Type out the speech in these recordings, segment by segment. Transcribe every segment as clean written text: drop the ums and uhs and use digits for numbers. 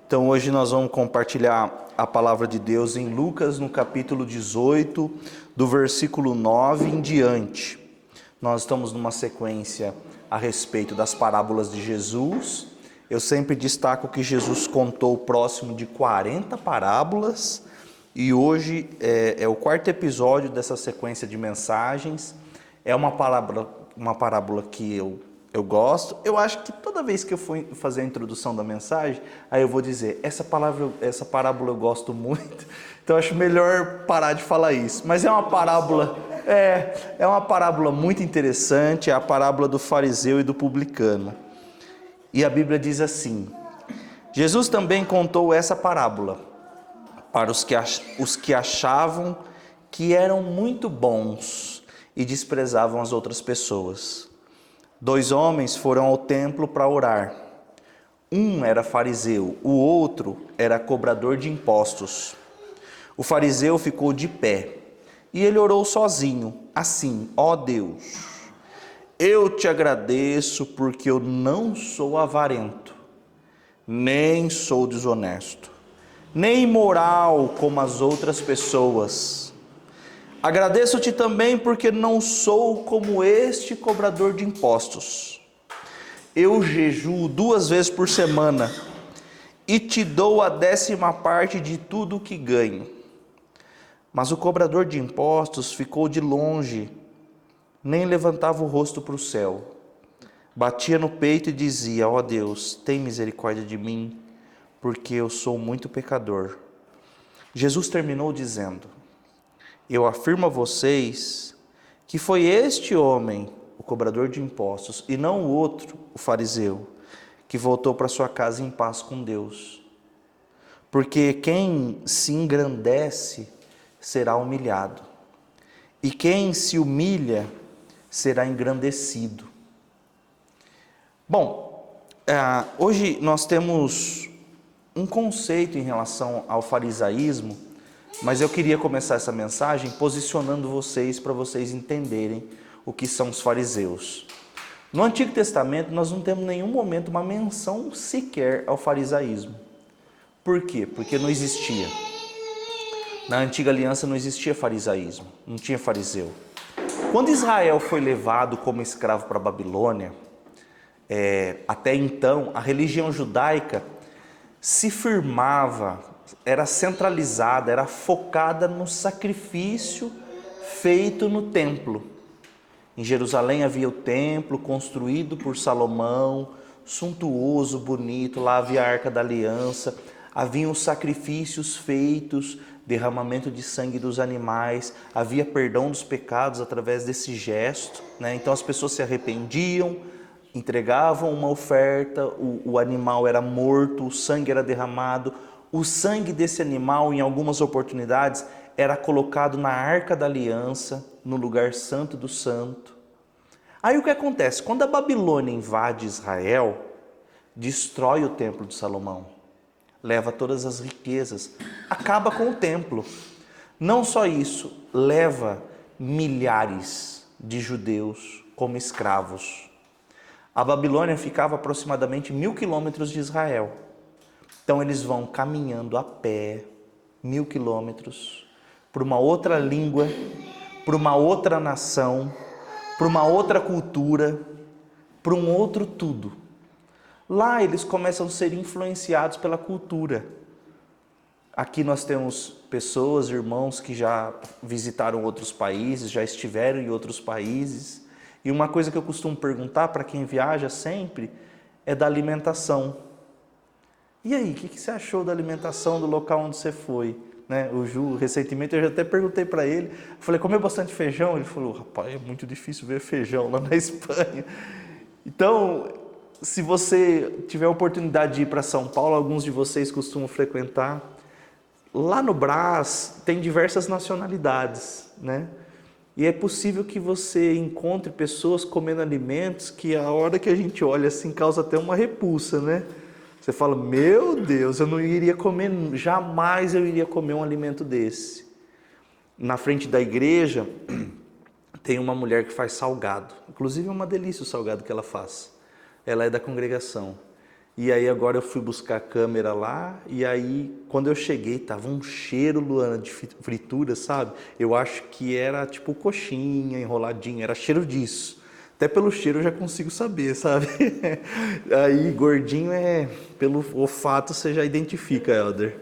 Então hoje nós vamos compartilhar a palavra de Deus em Lucas, no capítulo 18, do versículo 9 em diante. Nós estamos numa sequência a respeito das parábolas de Jesus. Eu sempre destaco que Jesus contou próximo de 40 parábolas e hoje é o quarto episódio dessa sequência de mensagens. É uma parábola que eu gosto. Eu acho que toda vez que eu for fazer a introdução da mensagem, aí eu vou dizer, essa parábola eu gosto muito, então eu acho melhor parar de falar isso. Mas é uma parábola muito interessante, é a parábola do fariseu e do publicano. E a Bíblia diz assim: Jesus também contou essa parábola para os que achavam que eram muito bons e desprezavam as outras pessoas. 2 homens foram ao templo para orar. Um era fariseu, o outro era cobrador de impostos. O fariseu ficou de pé e ele orou sozinho, assim: ó Deus, eu te agradeço porque eu não sou avarento, nem sou desonesto, nem imoral como as outras pessoas. Agradeço-te também porque não sou como este cobrador de impostos. Eu jejuo 2 vezes por semana e te dou a 10ª parte de tudo o que ganho. Mas o cobrador de impostos ficou de longe, nem levantava o rosto para o céu. Batia no peito e dizia: ó Deus, tem misericórdia de mim, porque eu sou muito pecador. Jesus terminou dizendo: eu afirmo a vocês que foi este homem, o cobrador de impostos, e não o outro, o fariseu, que voltou para sua casa em paz com Deus. Porque quem se engrandece será humilhado, e quem se humilha será engrandecido. Bom, hoje nós temos um conceito em relação ao farisaísmo, mas eu queria começar essa mensagem posicionando vocês para vocês entenderem o que são os fariseus. No Antigo Testamento nós não temos em nenhum momento uma menção sequer ao farisaísmo. Por quê? Porque não existia. Na Antiga Aliança não existia farisaísmo, não tinha fariseu. Quando Israel foi levado como escravo para a Babilônia, até então a religião judaica se firmava, era centralizada, era focada no sacrifício feito no templo. Em Jerusalém havia o templo construído por Salomão, suntuoso, bonito, lá havia a Arca da Aliança, haviam os sacrifícios feitos, derramamento de sangue dos animais, havia perdão dos pecados através desse gesto, né? Então as pessoas se arrependiam, entregavam uma oferta, o animal era morto, o sangue era derramado. O sangue desse animal, em algumas oportunidades, era colocado na Arca da Aliança, no lugar santo do santo. Aí o que acontece? Quando a Babilônia invade Israel, destrói o templo de Salomão, leva todas as riquezas, acaba com o templo. Não só isso, leva milhares de judeus como escravos. A Babilônia ficava aproximadamente 1000 quilômetros de Israel. Então eles vão caminhando a pé, 1000 quilômetros, para uma outra língua, para uma outra nação, para uma outra cultura, para um outro tudo. Lá eles começam a ser influenciados pela cultura. Aqui nós temos pessoas, irmãos que já visitaram outros países, já estiveram em outros países. E uma coisa que eu costumo perguntar para quem viaja sempre é da alimentação. E aí, o que você achou da alimentação do local onde você foi? Né? O Ju, recentemente, eu já até perguntei para ele, falei, comeu bastante feijão? Ele falou, rapaz, é muito difícil ver feijão lá na Espanha. Então, se você tiver a oportunidade de ir para São Paulo, alguns de vocês costumam frequentar, lá no Brás tem diversas nacionalidades, né? E é possível que você encontre pessoas comendo alimentos que a hora que a gente olha assim causa até uma repulsa, né? Você fala, meu Deus, eu não iria comer, jamais eu iria comer um alimento desse. Na frente da igreja tem uma mulher que faz salgado. Inclusive é uma delícia o salgado que ela faz. Ela é da congregação. E aí agora eu fui buscar a câmera lá, e aí quando eu cheguei tava um cheiro, Luana, de fritura, sabe? Eu acho que era tipo coxinha, enroladinha, era cheiro disso. Até pelo cheiro eu já consigo saber, sabe? Aí gordinho pelo olfato você já identifica, Helder.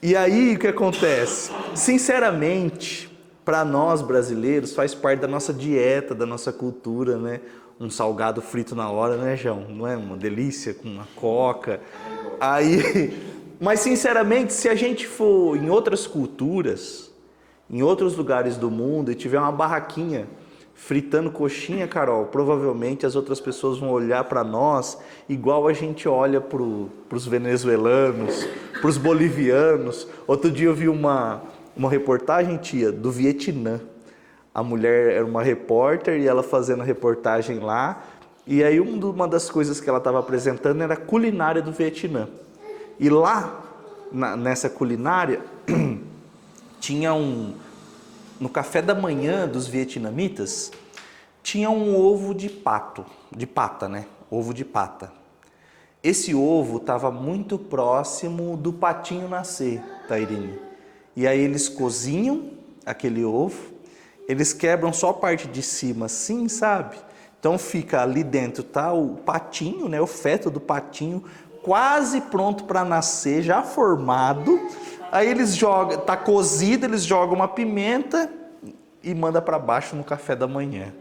E aí o que acontece? Sinceramente, para nós brasileiros faz parte da nossa dieta, da nossa cultura, né? Um salgado frito na hora, né, João? Não é uma delícia com uma coca? Aí, mas sinceramente, se a gente for em outras culturas, em outros lugares do mundo e tiver uma barraquinha fritando coxinha, Carol, provavelmente as outras pessoas vão olhar para nós igual a gente olha para os venezuelanos, para os bolivianos. Outro dia eu vi uma reportagem, tia, do Vietnã. A mulher era uma repórter e ela fazendo a reportagem lá. E aí uma das coisas que ela estava apresentando era a culinária do Vietnã. E lá, nessa culinária, tinha no café da manhã dos vietnamitas, tinha um ovo de pata, né? Ovo de pata. Esse ovo estava muito próximo do patinho nascer, Tairine. E aí eles cozinham aquele ovo, eles quebram só a parte de cima assim, sabe? Então fica ali dentro, tá o patinho, né? O feto do patinho quase pronto para nascer, já formado. Aí eles jogam, tá cozido, eles jogam uma pimenta e manda para baixo no café da manhã.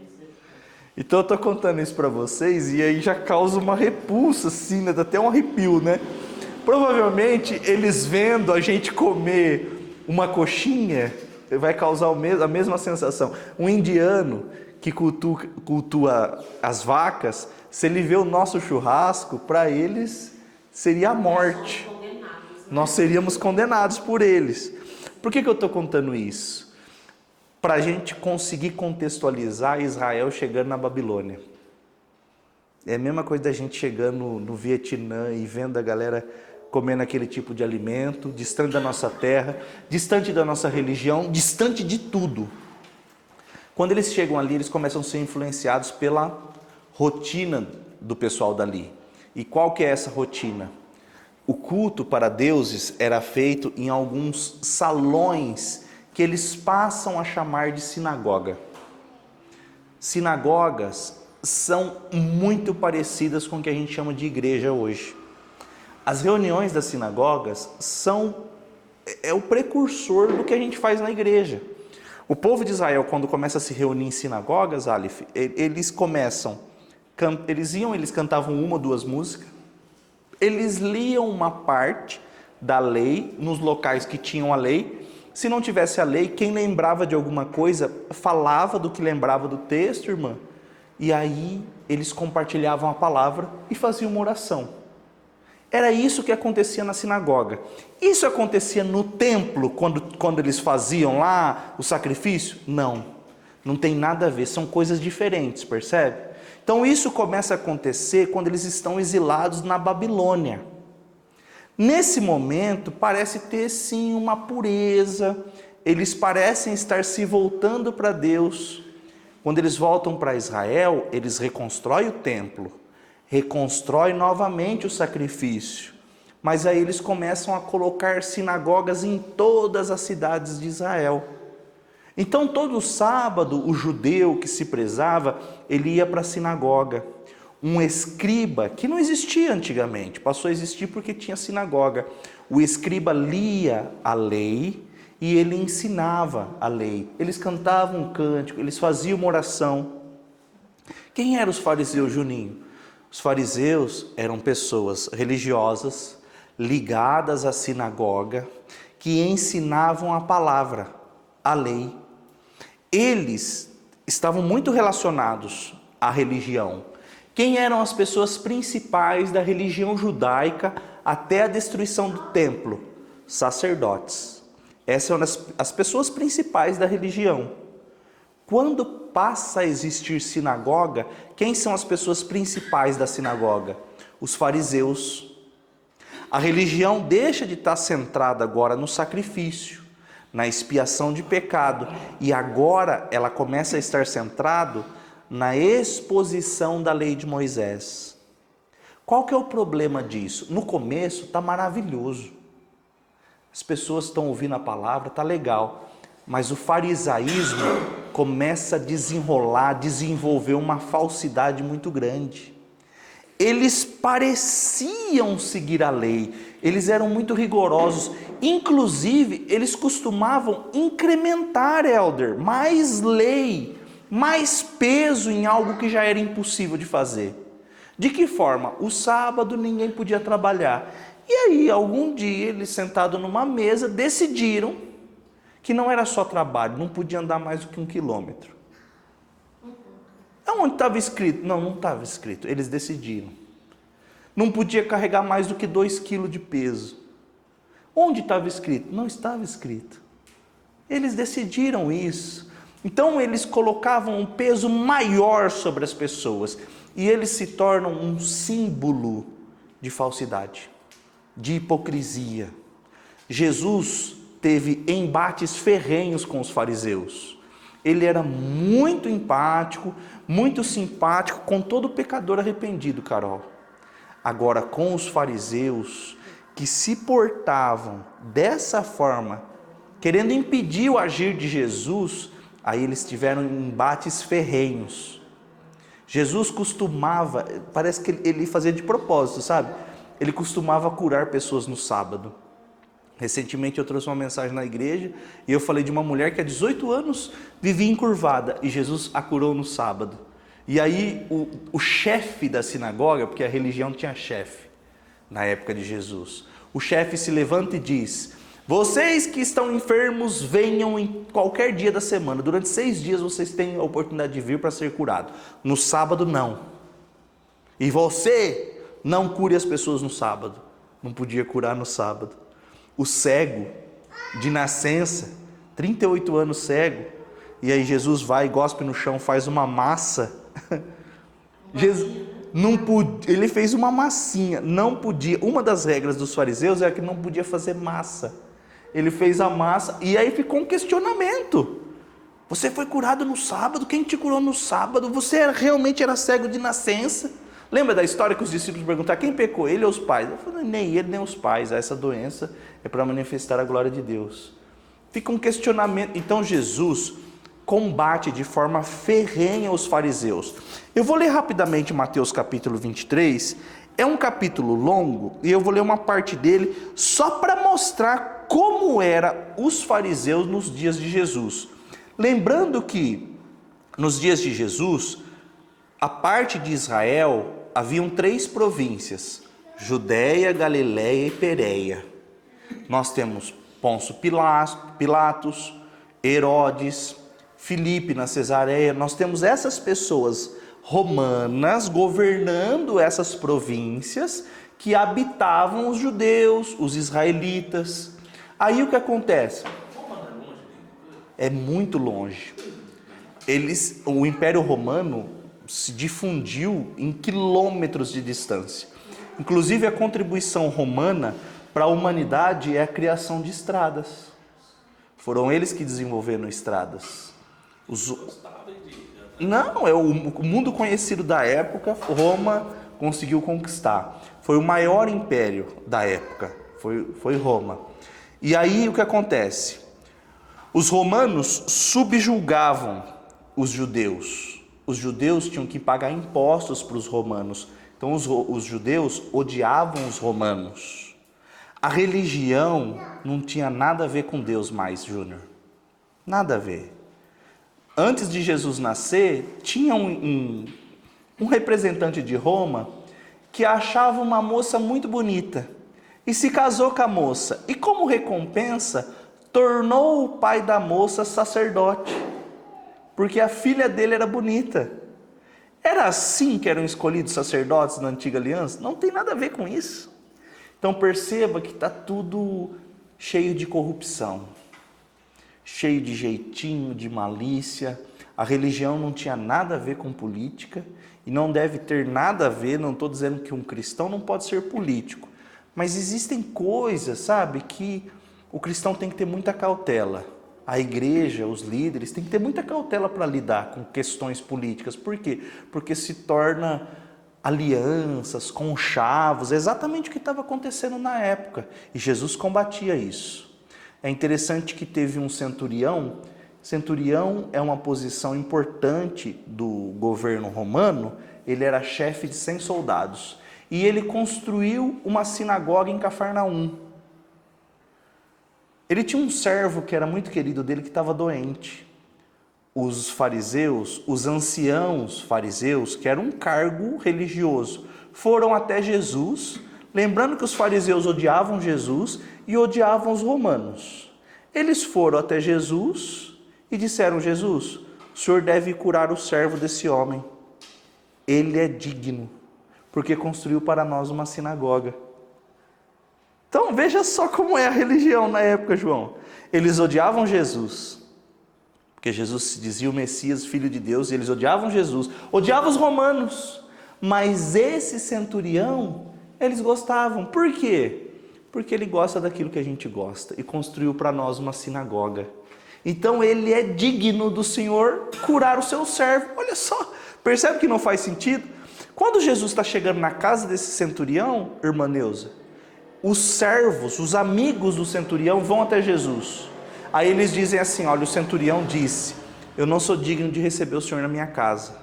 Então eu tô contando isso para vocês e aí já causa uma repulsa assim, né? Dá até um arrepio, né? Provavelmente eles vendo a gente comer uma coxinha vai causar a mesma sensação. Um indiano que cultua as vacas, se ele vê o nosso churrasco, para eles seria a morte. Nós seríamos condenados por eles. Por que eu estou contando isso? Para a gente conseguir contextualizar Israel chegando na Babilônia. É a mesma coisa da gente chegando no Vietnã e vendo a galera comendo aquele tipo de alimento, distante da nossa terra, distante da nossa religião, distante de tudo. Quando eles chegam ali, eles começam a ser influenciados pela rotina do pessoal dali. E qual que é essa rotina? O culto para deuses era feito em alguns salões que eles passam a chamar de sinagoga. Sinagogas são muito parecidas com o que a gente chama de igreja hoje. As reuniões das sinagogas é o precursor do que a gente faz na igreja. O povo de Israel, quando começa a se reunir em sinagogas, Aleph, eles cantavam uma ou duas músicas, eles liam uma parte da lei nos locais que tinham a lei. Se não tivesse a lei, quem lembrava de alguma coisa, falava do que lembrava do texto, irmã, e aí eles compartilhavam a palavra e faziam uma oração. Era isso que acontecia na sinagoga. Isso acontecia no templo, quando eles faziam lá o sacrifício? Não, não tem nada a ver, são coisas diferentes, percebe? Então isso começa a acontecer quando eles estão exilados na Babilônia. Nesse momento parece ter sim uma pureza, eles parecem estar se voltando para Deus. Quando eles voltam para Israel, eles reconstroem o templo, reconstrói novamente o sacrifício, mas aí eles começam a colocar sinagogas em todas as cidades de Israel. Então todo sábado o judeu que se prezava, ele ia para a sinagoga. Um escriba, que não existia antigamente, passou a existir porque tinha sinagoga. O escriba lia a lei e ele ensinava a lei. Eles cantavam um cântico, eles faziam uma oração. Quem eram os fariseus, Juninho? Os fariseus eram pessoas religiosas, ligadas à sinagoga, que ensinavam a palavra, a lei. Eles estavam muito relacionados à religião. Quem eram as pessoas principais da religião judaica até a destruição do templo? Sacerdotes. Essas eram as pessoas principais da religião. Quando passa a existir sinagoga, quem são as pessoas principais da sinagoga? Os fariseus. A religião deixa de estar centrada agora no sacrifício, na expiação de pecado, e agora ela começa a estar centrada na exposição da lei de Moisés. Qual que é o problema disso? No começo está maravilhoso. As pessoas estão ouvindo a palavra, está legal. Mas o farisaísmo começa a desenrolar, desenvolver uma falsidade muito grande. Eles pareciam seguir a lei, eles eram muito rigorosos. Inclusive, eles costumavam incrementar, elder, mais lei, mais peso em algo que já era impossível de fazer. De que forma? O sábado ninguém podia trabalhar. E aí, algum dia, eles sentados numa mesa, decidiram que não era só trabalho, não podia andar mais do que 1 quilômetro. Aonde estava escrito? Não estava escrito, eles decidiram. Não podia carregar mais do que 2 quilos de peso. Onde estava escrito? Não estava escrito. Eles decidiram isso. Então eles colocavam um peso maior sobre as pessoas. E eles se tornam um símbolo de falsidade, de hipocrisia. Jesus teve embates ferrenhos com os fariseus. Ele era muito empático, muito simpático com todo pecador arrependido, Carol. Agora, com os fariseus que se portavam dessa forma, querendo impedir o agir de Jesus, aí eles tiveram embates ferrenhos. Jesus costumava, parece que ele fazia de propósito, sabe? Ele costumava curar pessoas no sábado. Recentemente eu trouxe uma mensagem na igreja e eu falei de uma mulher que há 18 anos vivia encurvada e Jesus a curou no sábado. E aí o chefe da sinagoga, porque a religião tinha chefe na época de Jesus, o chefe se levanta e diz: vocês que estão enfermos, venham em qualquer dia da semana, durante 6 dias vocês têm a oportunidade de vir para ser curado, no sábado não. E você não cure as pessoas no sábado. Não podia curar no sábado. O cego de nascença, 38 anos cego, e aí Jesus vai, gospe no chão, faz uma massa. Jesus não podia, ele fez uma massinha, não podia. Uma das regras dos fariseus era que não podia fazer massa. Ele fez a massa e aí ficou um questionamento. Você foi curado no sábado? Quem te curou no sábado? Você realmente era cego de nascença? Lembra da história que os discípulos perguntaram: quem pecou, ele ou os pais? Eu falei: nem ele nem os pais, essa doença é para manifestar a glória de Deus. Fica um questionamento. Então Jesus combate de forma ferrenha os fariseus. Eu vou ler rapidamente Mateus capítulo 23, é um capítulo longo, e eu vou ler uma parte dele só para mostrar como eram os fariseus nos dias de Jesus. Lembrando que nos dias de Jesus, a parte de Israel, haviam 3 províncias: Judéia, Galiléia e Pérea. Nós temos Pôncio Pilatos, Herodes, Filipe na Cesareia. Nós temos essas pessoas romanas governando essas províncias que habitavam os judeus, os israelitas. Aí o que acontece? É muito longe. O Império Romano se difundiu em quilômetros de distância. Inclusive a contribuição romana para a humanidade é a criação de estradas. Foram eles que desenvolveram estradas. Não, é o mundo conhecido da época, Roma conseguiu conquistar. Foi o maior império da época, foi Roma. E aí o que acontece? Os romanos subjugavam os judeus. Os judeus tinham que pagar impostos para os romanos. Então os judeus odiavam os romanos. A religião não tinha nada a ver com Deus mais, Júnior. Nada a ver. Antes de Jesus nascer, tinha um representante de Roma que achava uma moça muito bonita e se casou com a moça. E como recompensa, tornou o pai da moça sacerdote, porque a filha dele era bonita. Era assim que eram escolhidos sacerdotes na antiga aliança? Não tem nada a ver com isso. Então perceba que está tudo cheio de corrupção, cheio de jeitinho, de malícia. A religião não tinha nada a ver com política e não deve ter nada a ver. Não estou dizendo que um cristão não pode ser político, mas existem coisas, sabe, que o cristão tem que ter muita cautela. A igreja, os líderes, têm que ter muita cautela para lidar com questões políticas. Por quê? Porque se torna alianças, conchavos, exatamente o que estava acontecendo na época. E Jesus combatia isso. É interessante que teve um centurião. Centurião é uma posição importante do governo romano. Ele era chefe de 100 soldados. E ele construiu uma sinagoga em Cafarnaum. Ele tinha um servo que era muito querido dele que estava doente. Os fariseus, os anciãos fariseus, que era um cargo religioso, foram até Jesus, lembrando que os fariseus odiavam Jesus e odiavam os romanos. Eles foram até Jesus e disseram: Jesus, o Senhor deve curar o servo desse homem. Ele é digno, porque construiu para nós uma sinagoga. Então veja só como é a religião na época, João. Eles odiavam Jesus, porque Jesus se dizia o Messias, Filho de Deus, e eles odiavam Jesus, odiavam os romanos, mas esse centurião, eles gostavam. Por quê? Porque ele gosta daquilo que a gente gosta, e construiu para nós uma sinagoga. Então ele é digno do Senhor curar o seu servo. Olha só, percebe que não faz sentido? Quando Jesus está chegando na casa desse centurião, irmã Neuza, os servos, os amigos do centurião vão até Jesus. Aí eles dizem assim: olha, o centurião disse, eu não sou digno de receber o Senhor na minha casa.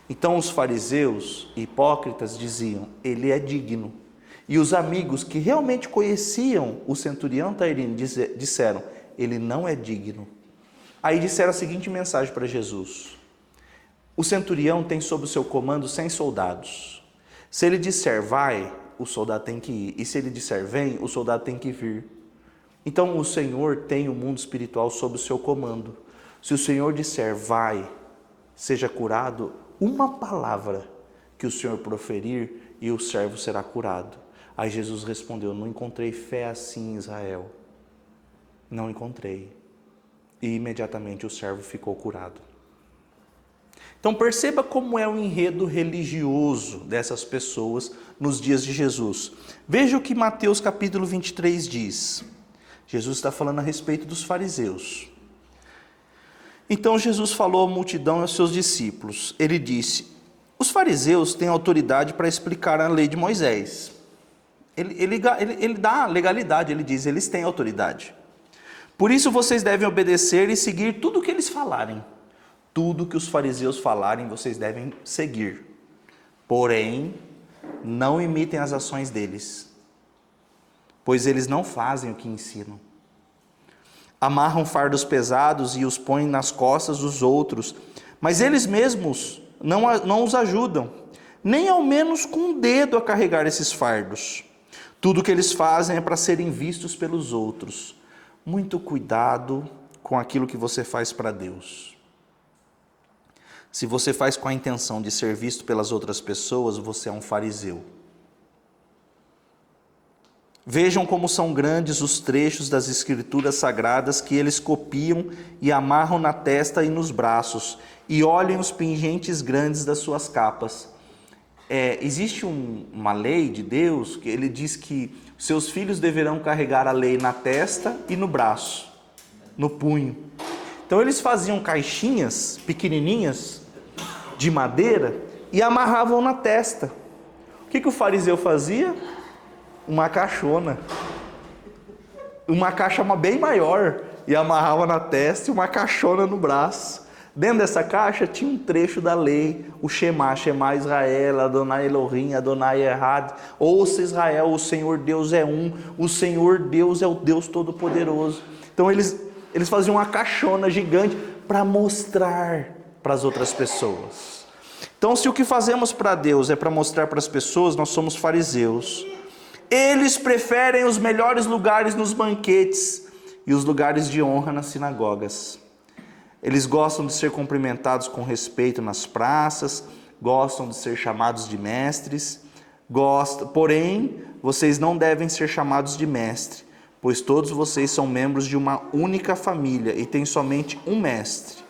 Então os fariseus hipócritas diziam: ele é digno. E os amigos que realmente conheciam o centurião Tairino disseram: ele não é digno. Aí disseram a seguinte mensagem para Jesus: o centurião tem sob o seu comando 100 soldados. Se ele disser vai, o soldado tem que ir. E se ele disser vem, o soldado tem que vir. Então o Senhor tem o mundo espiritual sob o seu comando. Se o Senhor disser vai, seja curado, uma palavra que o Senhor proferir e o servo será curado. Aí Jesus respondeu: não encontrei fé assim em Israel. Não encontrei. E imediatamente o servo ficou curado. Então perceba como é o enredo religioso dessas pessoas nos dias de Jesus. Veja o que Mateus capítulo 23 diz. Jesus está falando a respeito dos fariseus. Então Jesus falou à multidão e aos seus discípulos. Ele disse: os fariseus têm autoridade para explicar a lei de Moisés. Ele dá legalidade, ele diz, eles têm autoridade. Por isso vocês devem obedecer e seguir tudo o que eles falarem. Tudo que os fariseus falarem, vocês devem seguir. Porém, não imitem as ações deles, pois eles não fazem o que ensinam. Amarram fardos pesados e os põem nas costas dos outros, mas eles mesmos não os ajudam, nem ao menos com um dedo a carregar esses fardos. Tudo que eles fazem é para serem vistos pelos outros. Muito cuidado com aquilo que você faz para Deus. Se você faz com a intenção de ser visto pelas outras pessoas, você é um fariseu. Vejam como são grandes os trechos das escrituras sagradas que eles copiam e amarram na testa e nos braços, e olhem os pingentes grandes das suas capas. Existe uma lei de Deus que ele diz que seus filhos deverão carregar a lei na testa e no braço, no punho. Então eles faziam caixinhas pequenininhas de madeira e amarravam na testa. O que o fariseu fazia? Uma caixona, uma caixa bem maior, e amarrava na testa e uma caixona no braço. Dentro dessa caixa tinha um trecho da lei, o Shema Israel, Adonai Elohim, Adonai Errad. Ouça Israel, o Senhor Deus é um, o Senhor Deus é o Deus Todo-Poderoso. Então eles faziam uma caixona gigante para mostrar para as outras pessoas. Então, se o que fazemos para Deus é para mostrar para as pessoas, nós somos fariseus. Eles preferem os melhores lugares nos banquetes e os lugares de honra nas sinagogas. Eles gostam de ser cumprimentados com respeito nas praças, gostam de ser chamados de mestres, porém, vocês não devem ser chamados de mestre, pois todos vocês são membros de uma única família e têm somente um mestre.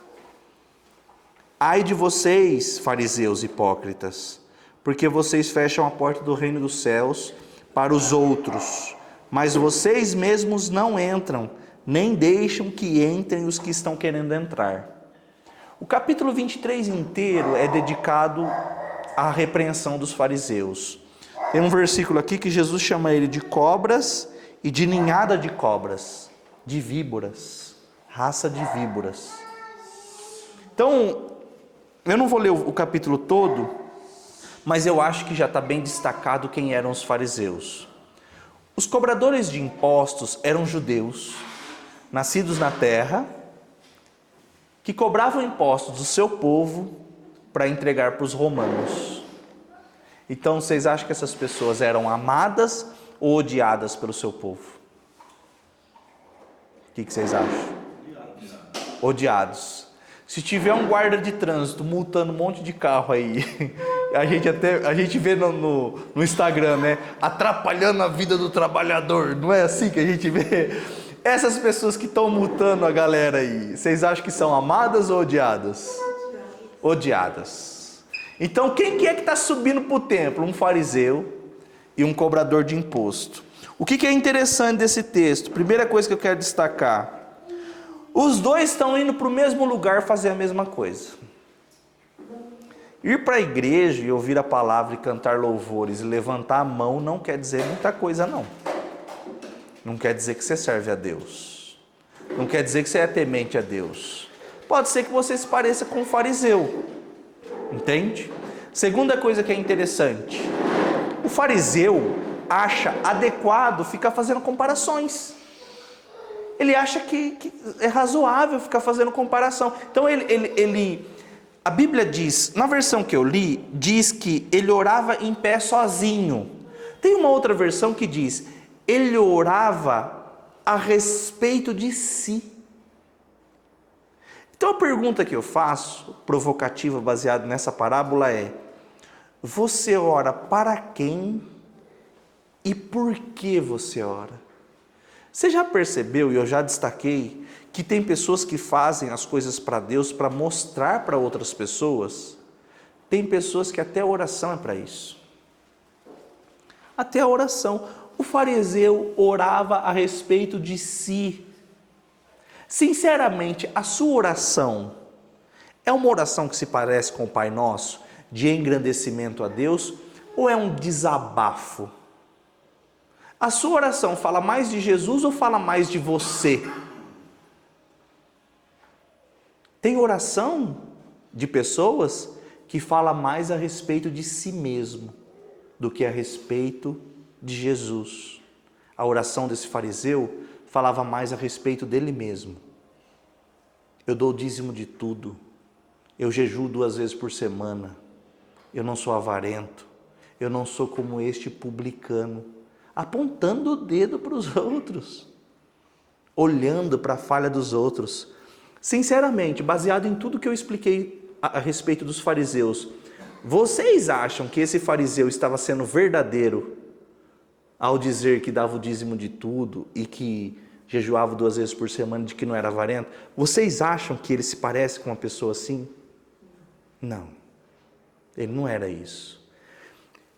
Ai de vocês, fariseus hipócritas, porque vocês fecham a porta do reino dos céus para os outros, mas vocês mesmos não entram, nem deixam que entrem os que estão querendo entrar. O capítulo 23 inteiro é dedicado a repreensão dos fariseus. Tem um versículo aqui que Jesus chama ele de cobras e de ninhada de cobras, de víboras, raça de víboras. Então, eu não vou ler o capítulo todo, mas eu acho que já está bem destacado quem eram os fariseus. Os cobradores de impostos eram judeus, nascidos na terra, que cobravam impostos do seu povo para entregar para os romanos. Então, vocês acham que essas pessoas eram amadas ou odiadas pelo seu povo? O que vocês acham? Odiados. Se tiver um guarda de trânsito multando um monte de carro aí, a gente vê no Instagram, né? Atrapalhando a vida do trabalhador. Não é assim que a gente vê? Essas pessoas que estão multando a galera aí, vocês acham que são amadas ou odiadas? Odiadas. Então, quem que é que está subindo para o templo? Um fariseu e um cobrador de imposto. O que é interessante desse texto? Primeira coisa que eu quero destacar. Os dois estão indo para o mesmo lugar fazer a mesma coisa. Ir para a igreja e ouvir a palavra e cantar louvores e levantar a mão não quer dizer muita coisa, não. Não quer dizer que você serve a Deus. Não quer dizer que você é temente a Deus. Pode ser que você se pareça com um fariseu. Entende? Segunda coisa que é interessante. O fariseu acha adequado ficar fazendo comparações. Ele acha que é razoável ficar fazendo comparação. Então a Bíblia diz, na versão que eu li, diz que ele orava em pé sozinho. Tem uma outra versão que diz, ele orava a respeito de si. Então a pergunta que eu faço, provocativa, baseada nessa parábola é, você ora para quem e por que você ora? Você já percebeu, e eu já destaquei, que tem pessoas que fazem as coisas para Deus para mostrar para outras pessoas? Tem pessoas que até a oração é para isso. Até a oração. O fariseu orava a respeito de si. Sinceramente, a sua oração é uma oração que se parece com o Pai Nosso, de engrandecimento a Deus, ou é um desabafo? A sua oração fala mais de Jesus ou fala mais de você? Tem oração de pessoas que fala mais a respeito de si mesmo do que a respeito de Jesus. A oração desse fariseu falava mais a respeito dele mesmo. Eu dou o dízimo de tudo. Eu jejuo 2 vezes por semana. Eu não sou avarento. Eu não sou como este publicano. Apontando o dedo para os outros. Olhando para a falha dos outros. Sinceramente, baseado em tudo que eu expliquei a respeito dos fariseus, vocês acham que esse fariseu estava sendo verdadeiro ao dizer que dava o dízimo de tudo e que jejuava 2 vezes por semana, de que não era avarento? Vocês acham que ele se parece com uma pessoa assim? Não, ele não era isso.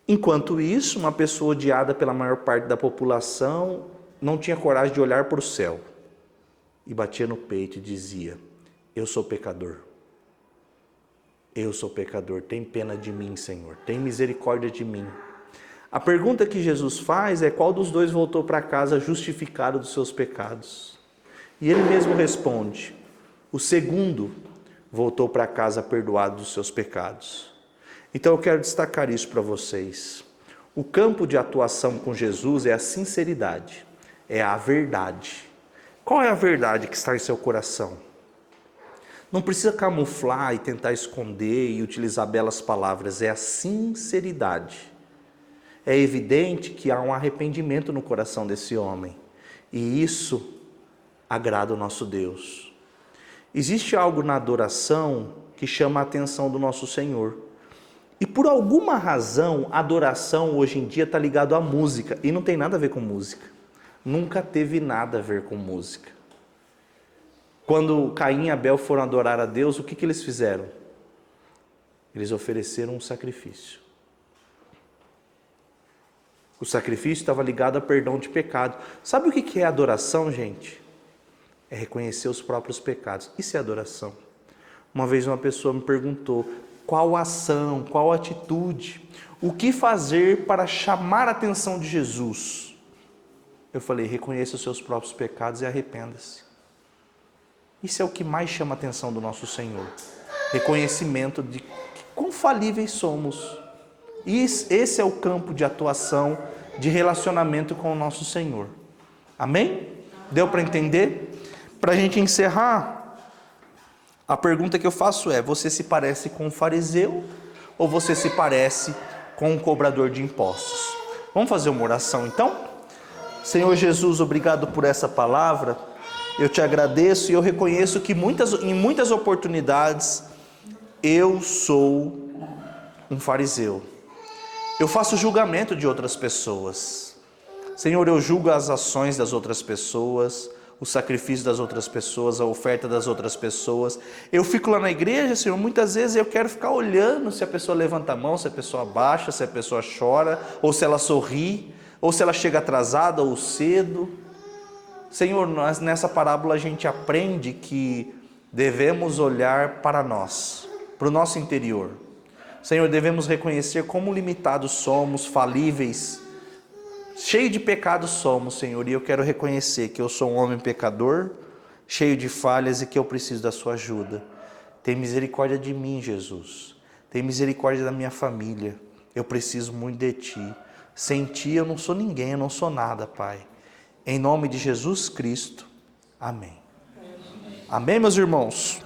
Enquanto isso, uma pessoa odiada pela maior parte da população não tinha coragem de olhar para o céu e batia no peito e dizia, eu sou pecador. Eu sou pecador, tem pena de mim, Senhor, tem misericórdia de mim. A pergunta que Jesus faz é qual dos dois voltou para casa justificado dos seus pecados? E ele mesmo responde, o segundo voltou para casa perdoado dos seus pecados. Então eu quero destacar isso para vocês. O campo de atuação com Jesus é a sinceridade, é a verdade. Qual é a verdade que está em seu coração? Não precisa camuflar e tentar esconder e utilizar belas palavras, é a sinceridade. É evidente que há um arrependimento no coração desse homem, e isso agrada o nosso Deus. Existe algo na adoração que chama a atenção do nosso Senhor. E por alguma razão, a adoração hoje em dia está ligada à música, e não tem nada a ver com música. Nunca teve nada a ver com música. Quando Caim e Abel foram adorar a Deus, o que eles fizeram? Eles ofereceram um sacrifício. O sacrifício estava ligado a perdão de pecado. Sabe o que é adoração, gente? É reconhecer os próprios pecados. Isso é adoração. Uma vez uma pessoa me perguntou, qual ação, qual atitude, o que fazer para chamar a atenção de Jesus? Eu falei, reconheça os seus próprios pecados e arrependa-se. Isso é o que mais chama a atenção do nosso Senhor. Reconhecimento de quão falíveis somos. Esse é o campo de atuação, de relacionamento com o nosso Senhor. Amém? Deu para entender? Para a gente encerrar, a pergunta que eu faço é, você se parece com um fariseu ou você se parece com um cobrador de impostos? Vamos fazer uma oração então? Senhor Jesus, obrigado por essa palavra. Eu te agradeço e eu reconheço que em muitas oportunidades eu sou um fariseu. Eu faço julgamento de outras pessoas. Senhor, eu julgo as ações das outras pessoas, o sacrifício das outras pessoas, a oferta das outras pessoas. Eu fico lá na igreja, Senhor, muitas vezes eu quero ficar olhando se a pessoa levanta a mão, se a pessoa abaixa, se a pessoa chora, ou se ela sorri, ou se ela chega atrasada ou cedo. Senhor, nessa parábola a gente aprende que devemos olhar para nós, para o nosso interior. Senhor, devemos reconhecer como limitados somos, falíveis, cheio de pecados somos, Senhor, e eu quero reconhecer que eu sou um homem pecador, cheio de falhas e que eu preciso da sua ajuda. Tem misericórdia de mim, Jesus. Tem misericórdia da minha família. Eu preciso muito de Ti. Sem Ti eu não sou ninguém, eu não sou nada, Pai. Em nome de Jesus Cristo. Amém. Amém, meus irmãos?